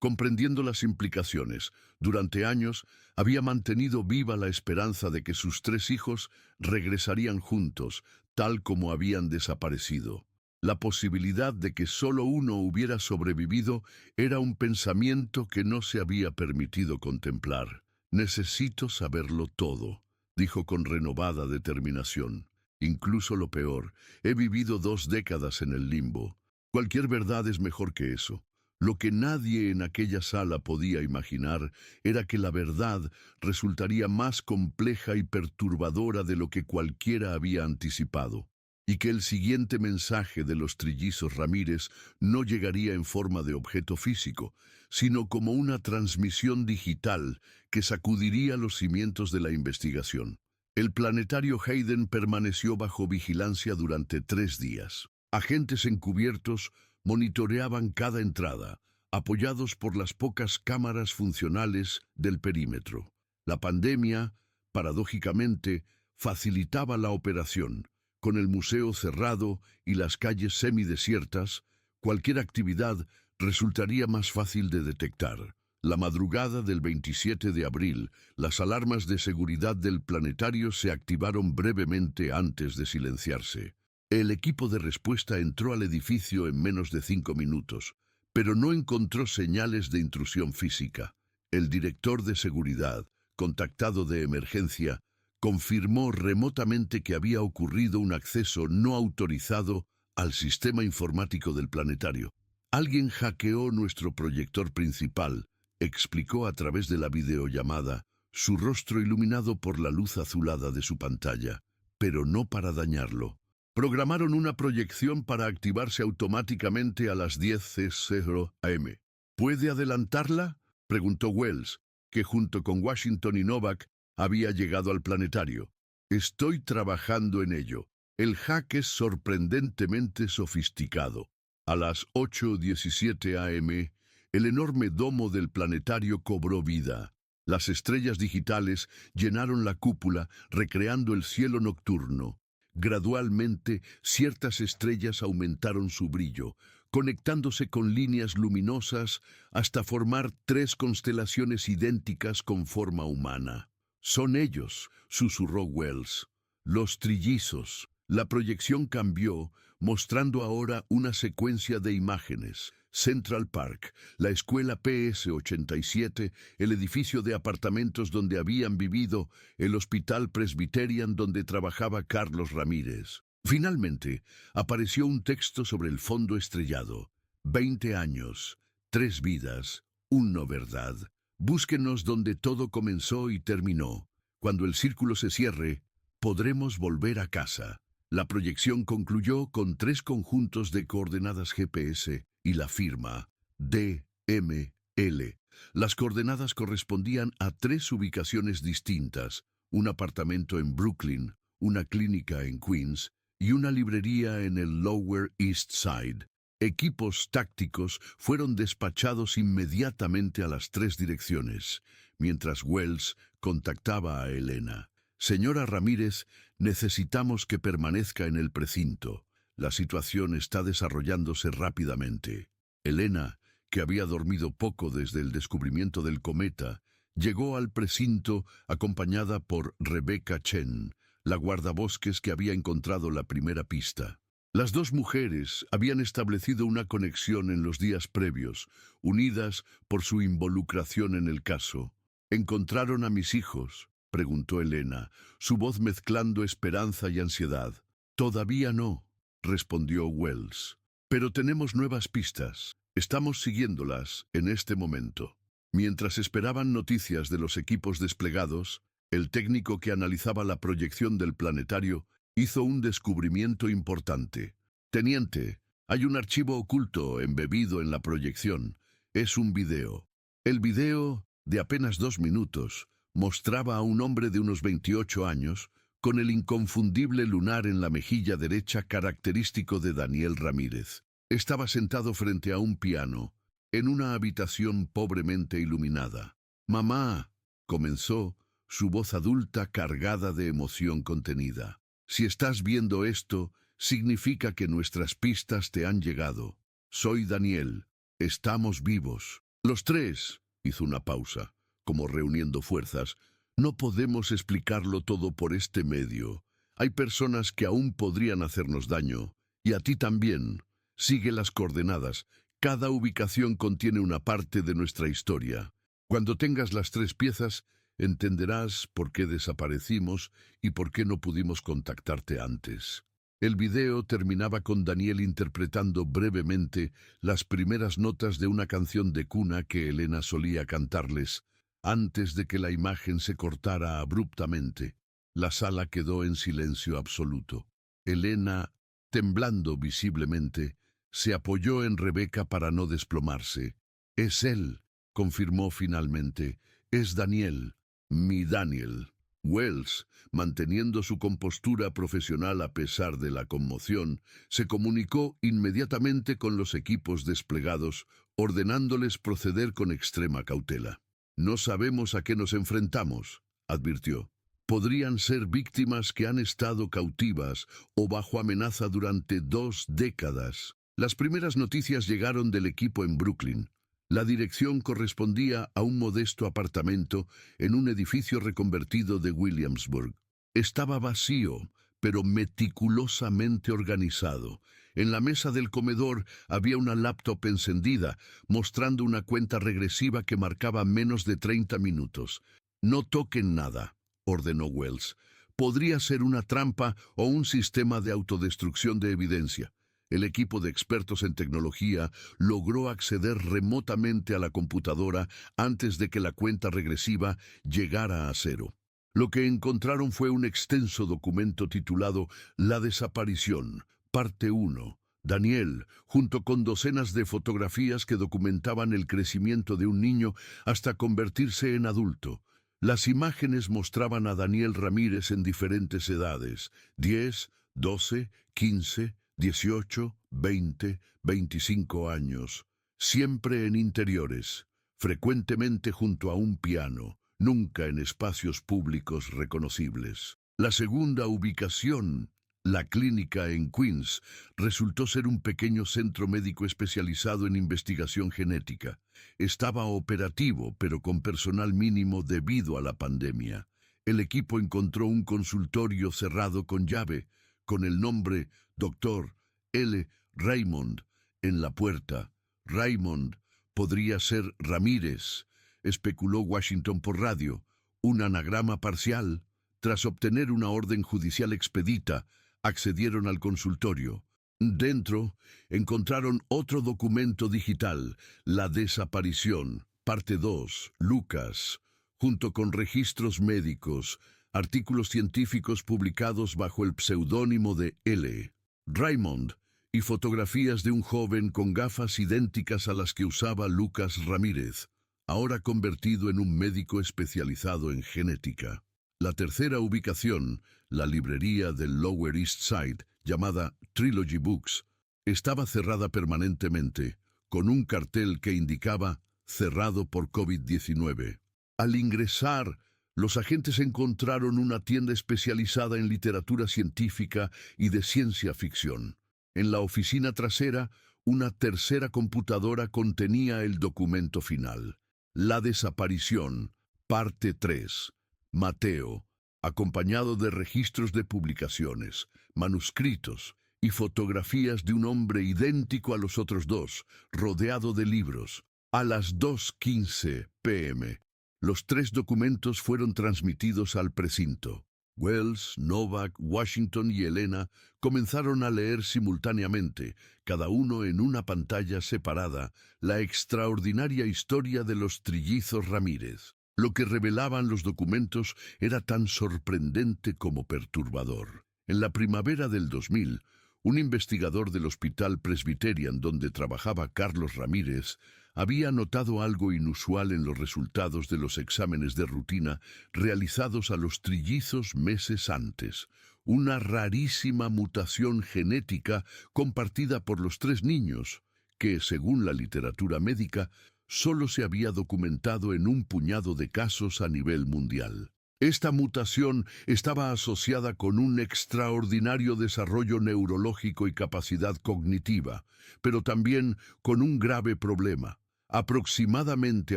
comprendiendo las implicaciones. Durante años había mantenido viva la esperanza de que sus 3 hijos regresarían juntos, tal como habían desaparecido. La posibilidad de que solo uno hubiera sobrevivido era un pensamiento que no se había permitido contemplar. Necesito saberlo todo, dijo con renovada determinación. Incluso lo peor, he vivido 2 décadas en el limbo. Cualquier verdad es mejor que eso. Lo que nadie en aquella sala podía imaginar era que la verdad resultaría más compleja y perturbadora de lo que cualquiera había anticipado, y que el siguiente mensaje de los trillizos Ramírez no llegaría en forma de objeto físico, sino como una transmisión digital que sacudiría los cimientos de la investigación. El planetario Hayden permaneció bajo vigilancia durante 3 días. Agentes encubiertos monitoreaban cada entrada, apoyados por las pocas cámaras funcionales del perímetro. La pandemia, paradójicamente, facilitaba la operación. Con el museo cerrado y las calles semidesiertas, cualquier actividad resultaría más fácil de detectar. La madrugada del 27 de abril, las alarmas de seguridad del planetario se activaron brevemente antes de silenciarse. El equipo de respuesta entró al edificio en menos de 5 minutos, pero no encontró señales de intrusión física. El director de seguridad, contactado de emergencia, confirmó remotamente que había ocurrido un acceso no autorizado al sistema informático del planetario. Alguien hackeó nuestro proyector principal, explicó a través de la videollamada, su rostro iluminado por la luz azulada de su pantalla. pero no para dañarlo. Programaron una proyección para activarse automáticamente a las 10:00 am. ¿Puede adelantarla?, preguntó Wells, que junto con Washington y Novak había llegado al planetario. Estoy trabajando en ello. El hack es sorprendentemente sofisticado. A las 8:17 am, el enorme domo del planetario cobró vida. Las estrellas digitales llenaron la cúpula, recreando el cielo nocturno. Gradualmente, ciertas estrellas aumentaron su brillo, conectándose con líneas luminosas hasta formar 3 constelaciones idénticas con forma humana. «Son ellos», susurró Wells. «Los trillizos». La proyección cambió, mostrando ahora una secuencia de imágenes. Central Park, la escuela PS-87, el edificio de apartamentos donde habían vivido, el hospital Presbyterian donde trabajaba Carlos Ramírez. Finalmente, apareció un texto sobre el fondo estrellado. 20 años, 3 vidas, un no verdad. Búsquenos donde todo comenzó y terminó. Cuando el círculo se cierre, podremos volver a casa. La proyección concluyó con 3 conjuntos de coordenadas GPS y la firma DML. Las coordenadas correspondían a 3 ubicaciones distintas: un apartamento en Brooklyn, una clínica en Queens y una librería en el Lower East Side. Equipos tácticos fueron despachados inmediatamente a las 3 direcciones, mientras Wells contactaba a Elena. «Señora Ramírez, necesitamos que permanezca en el precinto. La situación está desarrollándose rápidamente». Elena, que había dormido poco desde el descubrimiento del cometa, llegó al precinto acompañada por Rebecca Chen, la guardabosques que había encontrado la primera pista. Las 2 mujeres habían establecido una conexión en los días previos, unidas por su involucración en el caso. «¿Encontraron a mis hijos?», preguntó Elena, su voz mezclando esperanza y ansiedad. «Todavía no», respondió Wells. «Pero tenemos nuevas pistas. Estamos siguiéndolas en este momento». Mientras esperaban noticias de los equipos desplegados, el técnico que analizaba la proyección del planetario hizo un descubrimiento importante. «Teniente, hay un archivo oculto embebido en la proyección. Es un video». El video, de apenas 2 minutos, mostraba a un hombre de unos 28 años, con el inconfundible lunar en la mejilla derecha característico de Daniel Ramírez. Estaba sentado frente a un piano, en una habitación pobremente iluminada. «Mamá», comenzó, su voz adulta cargada de emoción contenida. «Si estás viendo esto, significa que nuestras pistas te han llegado. Soy Daniel. Estamos vivos». Los 3, hizo una pausa, como reuniendo fuerzas. «No podemos explicarlo todo por este medio. Hay personas que aún podrían hacernos daño. Y a ti también. Sigue las coordenadas. Cada ubicación contiene una parte de nuestra historia. Cuando tengas las 3 piezas, entenderás por qué desaparecimos y por qué no pudimos contactarte antes». El video terminaba con Daniel interpretando brevemente las primeras notas de una canción de cuna que Elena solía cantarles, antes de que la imagen se cortara abruptamente. La sala quedó en silencio absoluto. Elena, temblando visiblemente, se apoyó en Rebecca para no desplomarse. «Es él», confirmó finalmente. «Es Daniel, mi Daniel». Wells, manteniendo su compostura profesional a pesar de la conmoción, se comunicó inmediatamente con los equipos desplegados, ordenándoles proceder con extrema cautela. «No sabemos a qué nos enfrentamos», advirtió. «Podrían ser víctimas que han estado cautivas o bajo amenaza durante 2 décadas». Las primeras noticias llegaron del equipo en Brooklyn. La dirección correspondía a un modesto apartamento en un edificio reconvertido de Williamsburg. Estaba vacío, pero meticulosamente organizado. En la mesa del comedor había una laptop encendida, mostrando una cuenta regresiva que marcaba menos de 30 minutos. «No toquen nada», ordenó Wells. «Podría ser una trampa o un sistema de autodestrucción de evidencia». El equipo de expertos en tecnología logró acceder remotamente a la computadora antes de que la cuenta regresiva llegara a 0. Lo que encontraron fue un extenso documento titulado La desaparición, parte 1. Daniel, junto con docenas de fotografías que documentaban el crecimiento de un niño hasta convertirse en adulto. Las imágenes mostraban a Daniel Ramírez en diferentes edades: 10, 12, 15, 18, 20, 25 años. Siempre en interiores, frecuentemente junto a un piano, nunca en espacios públicos reconocibles. La segunda ubicación, la clínica en Queens, resultó ser un pequeño centro médico especializado en investigación genética. Estaba operativo, pero con personal mínimo debido a la pandemia. El equipo encontró un consultorio cerrado con llave, con el nombre Dr. L. Raymond en la puerta. Raymond podría ser Ramírez, especuló Washington por radio, un anagrama parcial. Tras obtener una orden judicial expedita, accedieron al consultorio. Dentro encontraron otro documento digital, La desaparición, parte 2, Lucas, junto con registros médicos, artículos científicos publicados bajo el pseudónimo de L. Raymond y fotografías de un joven con gafas idénticas a las que usaba Lucas Ramírez, ahora convertido en un médico especializado en genética. La tercera ubicación, la librería del Lower East Side, llamada Trilogy Books, estaba cerrada permanentemente, con un cartel que indicaba cerrado por COVID-19. Al ingresar, los agentes encontraron una tienda especializada en literatura científica y de ciencia ficción. En la oficina trasera, una tercera computadora contenía el documento final, La desaparición, parte 3. Mateo, acompañado de registros de publicaciones, manuscritos y fotografías de un hombre idéntico a los otros dos, rodeado de libros. A las 2:15 p.m., los 3 documentos fueron transmitidos al precinto. Wells, Novak, Washington y Elena comenzaron a leer simultáneamente, cada uno en una pantalla separada, la extraordinaria historia de los trillizos Ramírez. Lo que revelaban los documentos era tan sorprendente como perturbador. En la primavera del 2000, un investigador del Hospital Presbyterian donde trabajaba Carlos Ramírez había notado algo inusual en los resultados de los exámenes de rutina realizados a los trillizos meses antes. Una rarísima mutación genética compartida por los 3 niños, que, según la literatura médica, solo se había documentado en un puñado de casos a nivel mundial. Esta mutación estaba asociada con un extraordinario desarrollo neurológico y capacidad cognitiva, pero también con un grave problema. Aproximadamente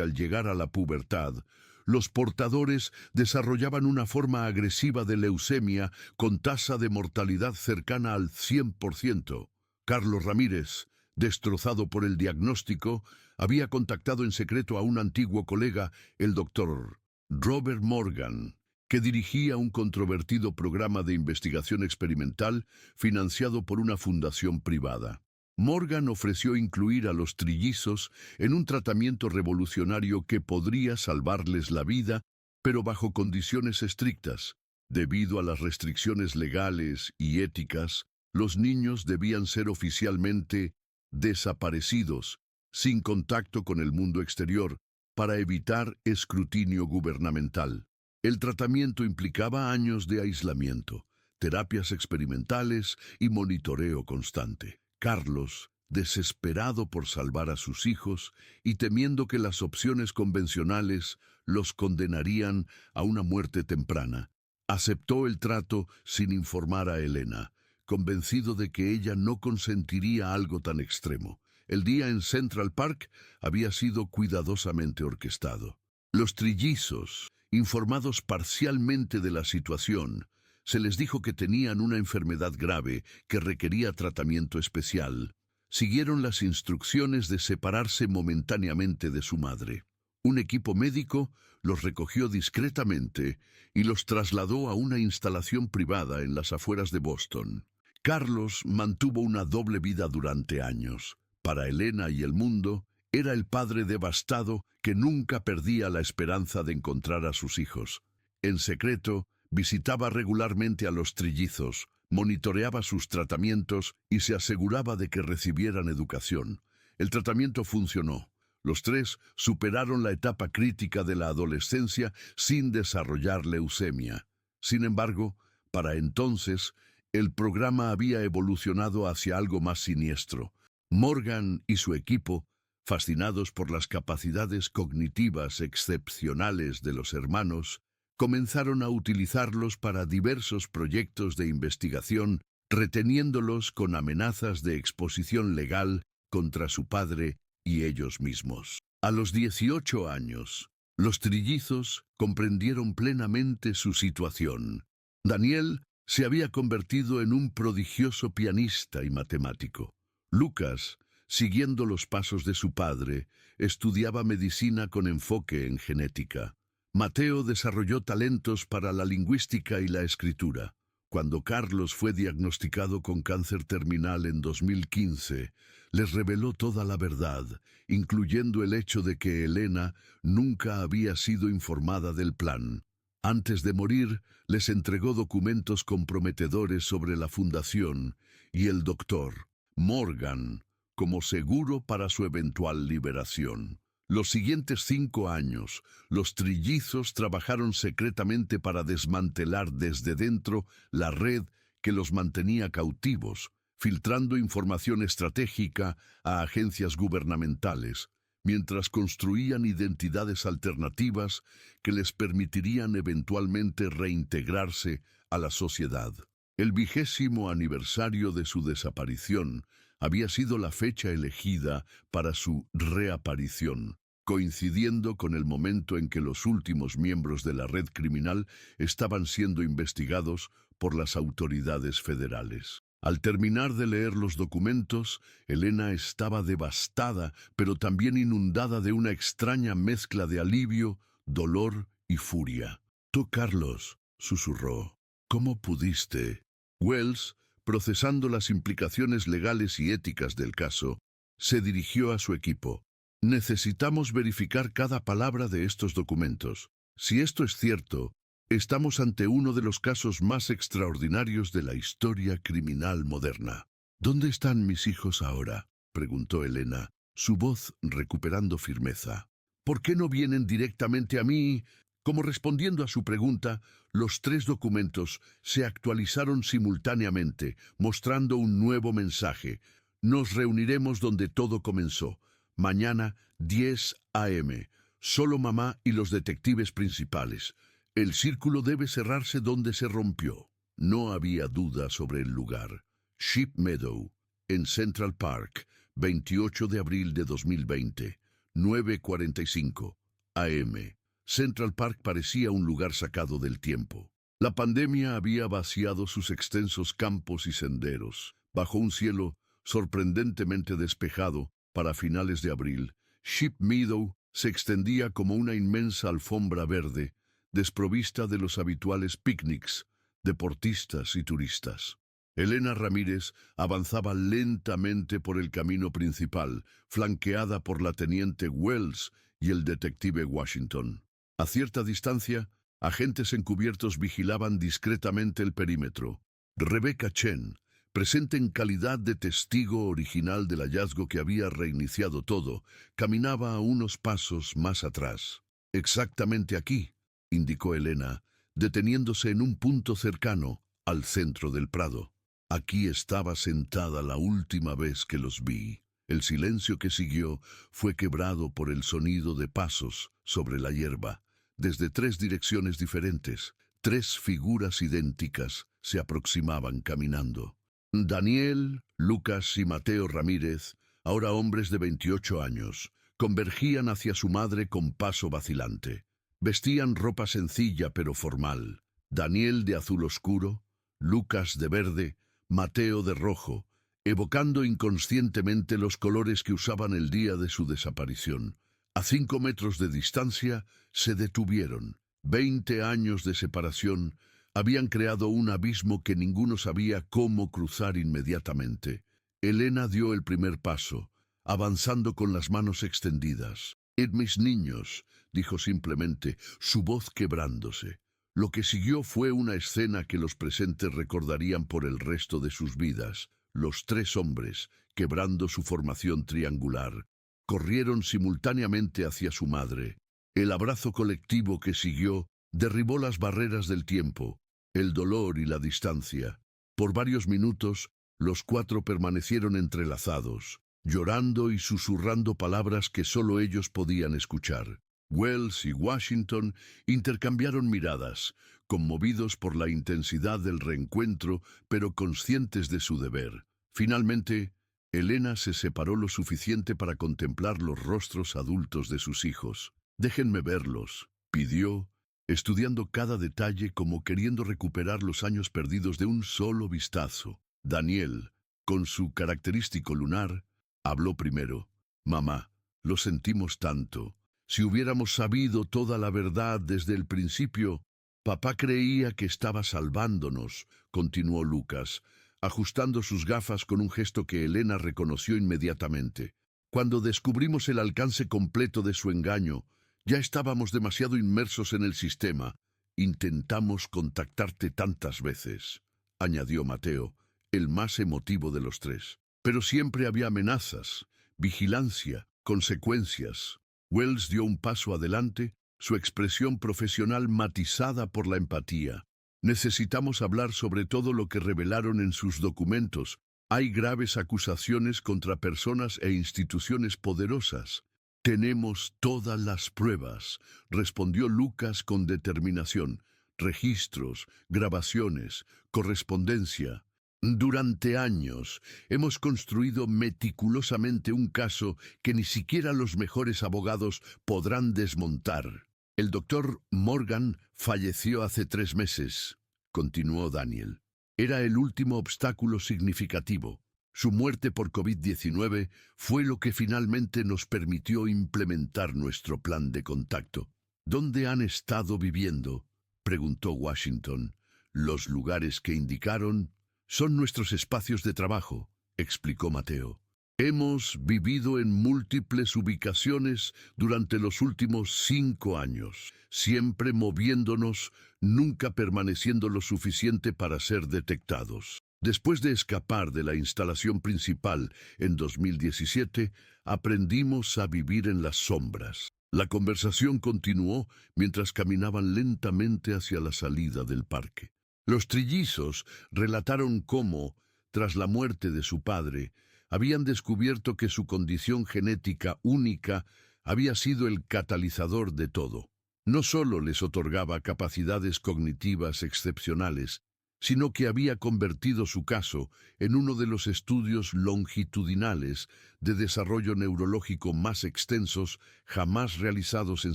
al llegar a la pubertad, los portadores desarrollaban una forma agresiva de leucemia con tasa de mortalidad cercana al 100%. Carlos Ramírez, destrozado por el diagnóstico, había contactado en secreto a un antiguo colega, el doctor Robert Morgan, que dirigía un controvertido programa de investigación experimental financiado por una fundación privada. Morgan ofreció incluir a los trillizos en un tratamiento revolucionario que podría salvarles la vida, pero bajo condiciones estrictas. Debido a las restricciones legales y éticas, los niños debían ser oficialmente desaparecidos, sin contacto con el mundo exterior, para evitar escrutinio gubernamental. El tratamiento implicaba años de aislamiento, terapias experimentales y monitoreo constante. Carlos, desesperado por salvar a sus hijos y temiendo que las opciones convencionales los condenarían a una muerte temprana, aceptó el trato sin informar a Elena, convencido de que ella no consentiría algo tan extremo. El día en Central Park había sido cuidadosamente orquestado. Los trillizos, informados parcialmente de la situación, se les dijo que tenían una enfermedad grave que requería tratamiento especial. Siguieron las instrucciones de separarse momentáneamente de su madre. Un equipo médico los recogió discretamente y los trasladó a una instalación privada en las afueras de Boston. Carlos mantuvo una doble vida durante años. Para Elena y el mundo, era el padre devastado que nunca perdía la esperanza de encontrar a sus hijos. En secreto, visitaba regularmente a los trillizos, monitoreaba sus tratamientos y se aseguraba de que recibieran educación. El tratamiento funcionó. Los tres superaron la etapa crítica de la adolescencia sin desarrollar leucemia. Sin embargo, para entonces, el programa había evolucionado hacia algo más siniestro. Morgan y su equipo, fascinados por las capacidades cognitivas excepcionales de los hermanos, comenzaron a utilizarlos para diversos proyectos de investigación, reteniéndolos con amenazas de exposición legal contra su padre y ellos mismos. A los 18 años, los trillizos comprendieron plenamente su situación. Daniel se había convertido en un prodigioso pianista y matemático. Lucas, siguiendo los pasos de su padre, estudiaba medicina con enfoque en genética. Mateo desarrolló talentos para la lingüística y la escritura. Cuando Carlos fue diagnosticado con cáncer terminal en 2015, les reveló toda la verdad, incluyendo el hecho de que Elena nunca había sido informada del plan. Antes de morir, les entregó documentos comprometedores sobre la fundación y el doctor Morgan como seguro para su eventual liberación. Los siguientes 5 años, los trillizos trabajaron secretamente para desmantelar desde dentro la red que los mantenía cautivos, filtrando información estratégica a agencias gubernamentales, mientras construían identidades alternativas que les permitirían eventualmente reintegrarse a la sociedad. El 20º aniversario de su desaparición había sido la fecha elegida para su reaparición, coincidiendo con el momento en que los últimos miembros de la red criminal estaban siendo investigados por las autoridades federales. Al terminar de leer los documentos, Elena estaba devastada, pero también inundada de una extraña mezcla de alivio, dolor y furia. «Tú, Carlos», susurró, «¿cómo pudiste?» Wells, procesando las implicaciones legales y éticas del caso, se dirigió a su equipo. «Necesitamos verificar cada palabra de estos documentos. Si esto es cierto, estamos ante uno de los casos más extraordinarios de la historia criminal moderna». «¿Dónde están mis hijos ahora?», preguntó Elena, su voz recuperando firmeza. «¿Por qué no vienen directamente a mí?» Como respondiendo a su pregunta, los 3 documentos se actualizaron simultáneamente, mostrando un nuevo mensaje. «Nos reuniremos donde todo comenzó. Mañana, 10 a.m. Solo mamá y los detectives principales. El círculo debe cerrarse donde se rompió». No había duda sobre el lugar. Sheep Meadow, en Central Park, 28 de abril de 2020, 9:45 a.m. Central Park parecía un lugar sacado del tiempo. La pandemia había vaciado sus extensos campos y senderos. Bajo un cielo sorprendentemente despejado, para finales de abril, Sheep Meadow se extendía como una inmensa alfombra verde, desprovista de los habituales picnics, deportistas y turistas. Elena Ramírez avanzaba lentamente por el camino principal, flanqueada por la teniente Wells y el detective Washington. A cierta distancia, agentes encubiertos vigilaban discretamente el perímetro. Rebecca Chen, presente en calidad de testigo original del hallazgo que había reiniciado todo, caminaba a unos pasos más atrás. «Exactamente aquí», indicó Elena, deteniéndose en un punto cercano al centro del prado. «Aquí estaba sentada la última vez que los vi». El silencio que siguió fue quebrado por el sonido de pasos sobre la hierba. Desde 3 direcciones diferentes, 3 figuras idénticas se aproximaban caminando. Daniel, Lucas y Mateo Ramírez, ahora hombres de 28 años, convergían hacia su madre con paso vacilante. Vestían ropa sencilla pero formal. Daniel de azul oscuro, Lucas de verde, Mateo de rojo, evocando inconscientemente los colores que usaban el día de su desaparición. A 5 metros de distancia se detuvieron. 20 años de separación habían creado un abismo que ninguno sabía cómo cruzar inmediatamente. Elena dio el primer paso, avanzando con las manos extendidas. «Id, mis niños», dijo simplemente, su voz quebrándose. Lo que siguió fue una escena que los presentes recordarían por el resto de sus vidas. Los tres hombres, quebrando su formación triangular, corrieron simultáneamente hacia su madre. El abrazo colectivo que siguió derribó las barreras del tiempo, el dolor y la distancia. Por varios minutos, los cuatro permanecieron entrelazados, llorando y susurrando palabras que solo ellos podían escuchar. Wells y Washington intercambiaron miradas, conmovidos por la intensidad del reencuentro, pero conscientes de su deber. Finalmente, Elena se separó lo suficiente para contemplar los rostros adultos de sus hijos. «Déjenme verlos», pidió, estudiando cada detalle como queriendo recuperar los años perdidos de un solo vistazo. Daniel, con su característico lunar, habló primero. «Mamá, lo sentimos tanto. Si hubiéramos sabido toda la verdad desde el principio, papá creía que estaba salvándonos», continuó Lucas, ajustando sus gafas con un gesto que Elena reconoció inmediatamente. «Cuando descubrimos el alcance completo de su engaño, ya estábamos demasiado inmersos en el sistema. Intentamos contactarte tantas veces», añadió Mateo, el más emotivo de los tres. «Pero siempre había amenazas, vigilancia, consecuencias». Wells dio un paso adelante, su expresión profesional matizada por la empatía. «Necesitamos hablar sobre todo lo que revelaron en sus documentos. Hay graves acusaciones contra personas e instituciones poderosas». «Tenemos todas las pruebas», respondió Lucas con determinación. «Registros, grabaciones, correspondencia. Durante años hemos construido meticulosamente un caso que ni siquiera los mejores abogados podrán desmontar». «El doctor Morgan falleció hace 3 meses», continuó Daniel. «Era el último obstáculo significativo. Su muerte por COVID-19 fue lo que finalmente nos permitió implementar nuestro plan de contacto». «¿Dónde han estado viviendo?», preguntó Washington. «Los lugares que indicaron son nuestros espacios de trabajo», explicó Mateo. «Hemos vivido en múltiples ubicaciones durante los últimos 5 años, siempre moviéndonos, nunca permaneciendo lo suficiente para ser detectados. Después de escapar de la instalación principal en 2017, aprendimos a vivir en las sombras». La conversación continuó mientras caminaban lentamente hacia la salida del parque. Los trillizos relataron cómo, tras la muerte de su padre, habían descubierto que su condición genética única había sido el catalizador de todo. No solo les otorgaba capacidades cognitivas excepcionales, sino que había convertido su caso en uno de los estudios longitudinales de desarrollo neurológico más extensos jamás realizados en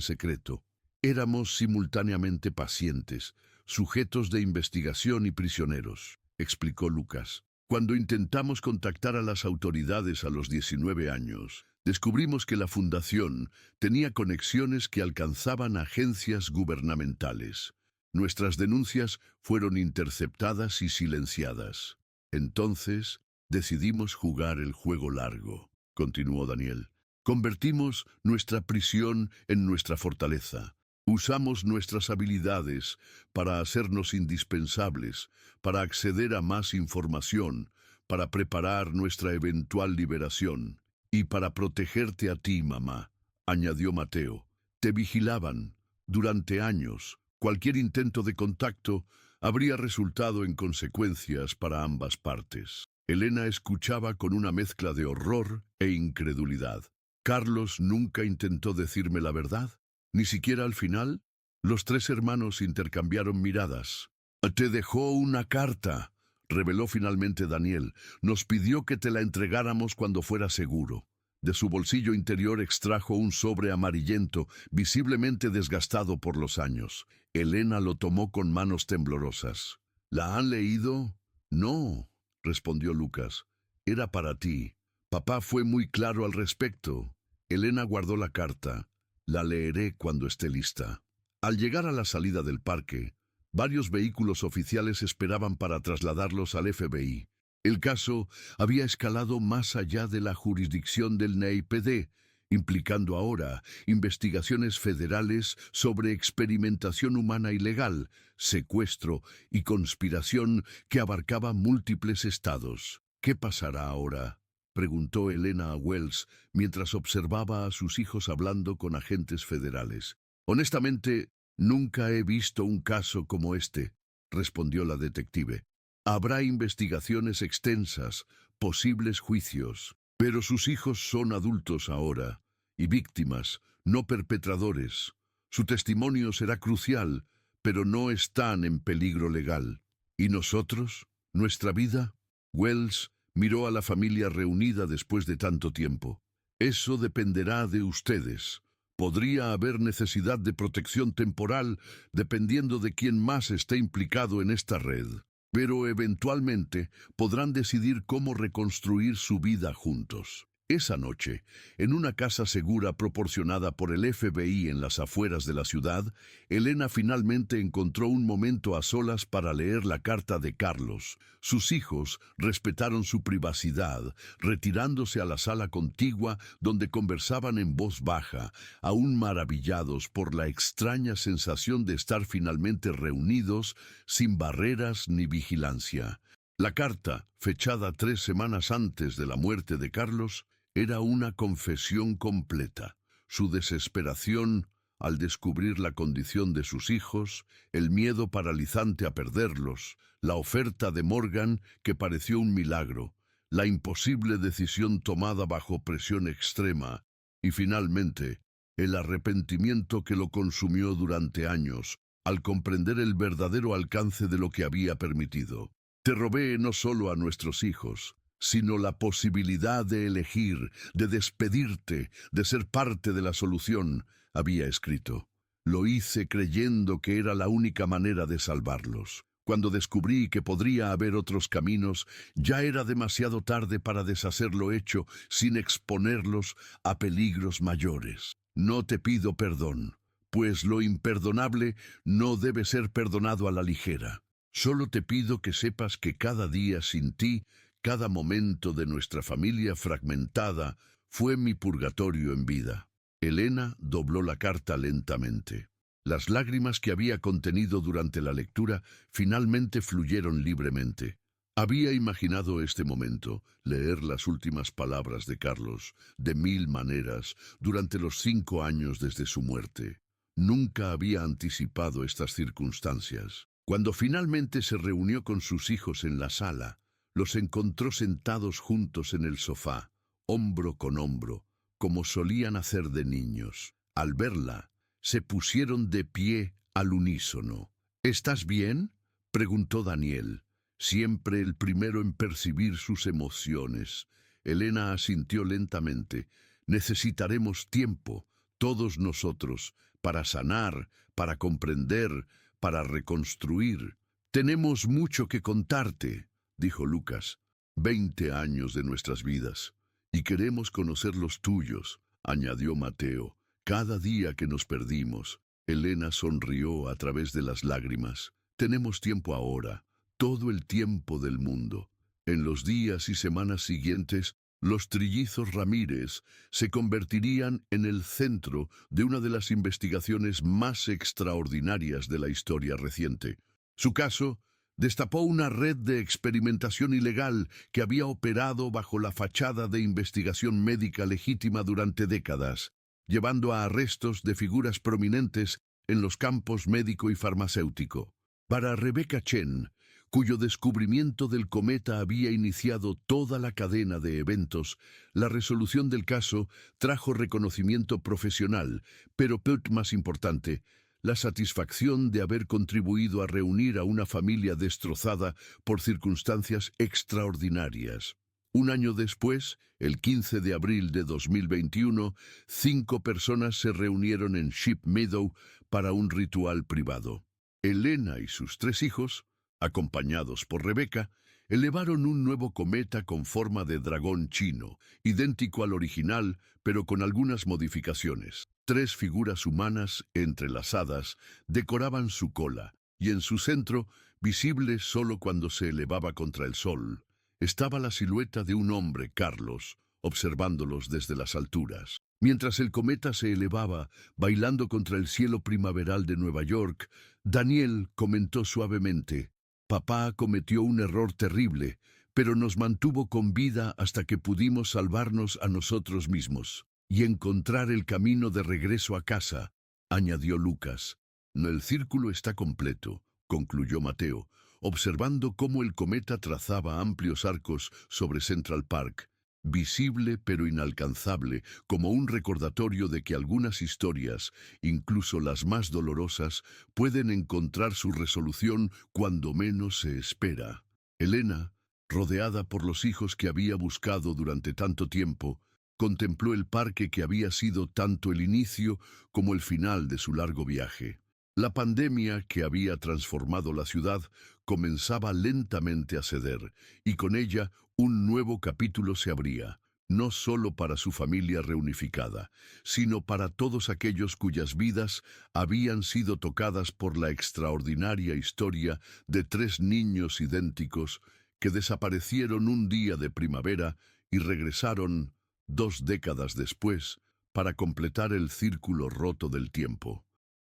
secreto. «Éramos simultáneamente pacientes, sujetos de investigación y prisioneros», explicó Lucas. «Cuando intentamos contactar a las autoridades a los 19 años, descubrimos que la fundación tenía conexiones que alcanzaban agencias gubernamentales. Nuestras denuncias fueron interceptadas y silenciadas. Entonces decidimos jugar el juego largo», continuó Daniel. «Convertimos nuestra prisión en nuestra fortaleza. Usamos nuestras habilidades para hacernos indispensables, para acceder a más información, para preparar nuestra eventual liberación. Y para protegerte a ti, mamá», añadió Mateo. «Te vigilaban. Durante años, cualquier intento de contacto habría resultado en consecuencias para ambas partes». Elena escuchaba con una mezcla de horror e incredulidad. «¿Carlos nunca intentó decirme la verdad? ¿Ni siquiera al final?» Los tres hermanos intercambiaron miradas. «Te dejó una carta», reveló finalmente Daniel. «Nos pidió que te la entregáramos cuando fuera seguro». De su bolsillo interior extrajo un sobre amarillento, visiblemente desgastado por los años. Elena lo tomó con manos temblorosas. «¿La han leído?» «No», respondió Lucas. «Era para ti. Papá fue muy claro al respecto». Elena guardó la carta. «La leeré cuando esté lista». Al llegar a la salida del parque, varios vehículos oficiales esperaban para trasladarlos al FBI. El caso había escalado más allá de la jurisdicción del NYPD implicando ahora investigaciones federales sobre experimentación humana ilegal, secuestro y conspiración que abarcaba múltiples estados. ¿Qué pasará ahora?, preguntó Elena a Wells mientras observaba a sus hijos hablando con agentes federales. Honestamente, nunca he visto un caso como este, respondió la detective. Habrá investigaciones extensas, posibles juicios, pero sus hijos son adultos ahora, y víctimas, no perpetradores. Su testimonio será crucial, pero no están en peligro legal. ¿Y nosotros? ¿Nuestra vida? Wells miró a la familia reunida después de tanto tiempo. Eso dependerá de ustedes. Podría haber necesidad de protección temporal dependiendo de quién más esté implicado en esta red, pero eventualmente podrán decidir cómo reconstruir su vida juntos. Esa noche, en una casa segura proporcionada por el FBI en las afueras de la ciudad, Elena finalmente encontró un momento a solas para leer la carta de Carlos. Sus hijos respetaron su privacidad, retirándose a la sala contigua donde conversaban en voz baja, aún maravillados por la extraña sensación de estar finalmente reunidos sin barreras ni vigilancia. La carta, fechada 3 semanas antes de la muerte de Carlos, era una confesión completa. Su desesperación al descubrir la condición de sus hijos, el miedo paralizante a perderlos, la oferta de Morgan que pareció un milagro, la imposible decisión tomada bajo presión extrema y finalmente el arrepentimiento que lo consumió durante años al comprender el verdadero alcance de lo que había permitido. Te robé no solo a nuestros hijos, sino la posibilidad de elegir, de despedirte, de ser parte de la solución, había escrito. Lo hice creyendo que era la única manera de salvarlos. Cuando descubrí que podría haber otros caminos, ya era demasiado tarde para deshacer lo hecho sin exponerlos a peligros mayores. No te pido perdón, pues lo imperdonable no debe ser perdonado a la ligera. Solo te pido que sepas que cada día sin ti, cada momento de nuestra familia fragmentada, fue mi purgatorio en vida. Elena dobló la carta lentamente. Las lágrimas que había contenido durante la lectura finalmente fluyeron libremente. Había imaginado este momento, leer las últimas palabras de Carlos, de 1000 maneras, durante los 5 años desde su muerte. Nunca había anticipado estas circunstancias. Cuando finalmente se reunió con sus hijos en la sala, los encontró sentados juntos en el sofá, hombro con hombro, como solían hacer de niños. Al verla, se pusieron de pie al unísono. ¿Estás bien?, preguntó Daniel, siempre el primero en percibir sus emociones. Elena asintió lentamente. Necesitaremos tiempo, todos nosotros, para sanar, para comprender, para reconstruir. Tenemos mucho que contarte, dijo Lucas. 20 años de nuestras vidas. Y queremos conocer los tuyos, añadió Mateo. Cada día que nos perdimos. Elena sonrió a través de las lágrimas. Tenemos tiempo ahora, todo el tiempo del mundo. En los días y semanas siguientes, los trillizos Ramírez se convertirían en el centro de una de las investigaciones más extraordinarias de la historia reciente. Su caso destapó una red de experimentación ilegal que había operado bajo la fachada de investigación médica legítima durante décadas, llevando a arrestos de figuras prominentes en los campos médico y farmacéutico. Para Rebecca Chen, cuyo descubrimiento del cometa había iniciado toda la cadena de eventos, la resolución del caso trajo reconocimiento profesional, pero más importante, la satisfacción de haber contribuido a reunir a una familia destrozada por circunstancias extraordinarias. Un año después, el 15 de abril de 2021, 5 personas se reunieron en Ship Meadow para un ritual privado. Elena y sus 3 hijos, acompañados por Rebecca, elevaron un nuevo cometa con forma de dragón chino, idéntico al original, pero con algunas modificaciones. 3 figuras humanas entrelazadas decoraban su cola, y en su centro, visible solo cuando se elevaba contra el sol, estaba la silueta de un hombre, Carlos, observándolos desde las alturas. Mientras el cometa se elevaba, bailando contra el cielo primaveral de Nueva York, Daniel comentó suavemente: «Papá cometió un error terrible, pero nos mantuvo con vida hasta que pudimos salvarnos a nosotros mismos y encontrar el camino de regreso a casa», añadió Lucas. «No, el círculo está completo», concluyó Mateo, observando cómo el cometa trazaba amplios arcos sobre Central Park, visible pero inalcanzable, como un recordatorio de que algunas historias, incluso las más dolorosas, pueden encontrar su resolución cuando menos se espera. Elena, rodeada por los hijos que había buscado durante tanto tiempo, contempló el parque que había sido tanto el inicio como el final de su largo viaje. La pandemia que había transformado la ciudad comenzaba lentamente a ceder, y con ella un nuevo capítulo se abría, no solo para su familia reunificada, sino para todos aquellos cuyas vidas habían sido tocadas por la extraordinaria historia de 3 niños idénticos que desaparecieron un día de primavera y regresaron 2 décadas después para completar el círculo roto del tiempo.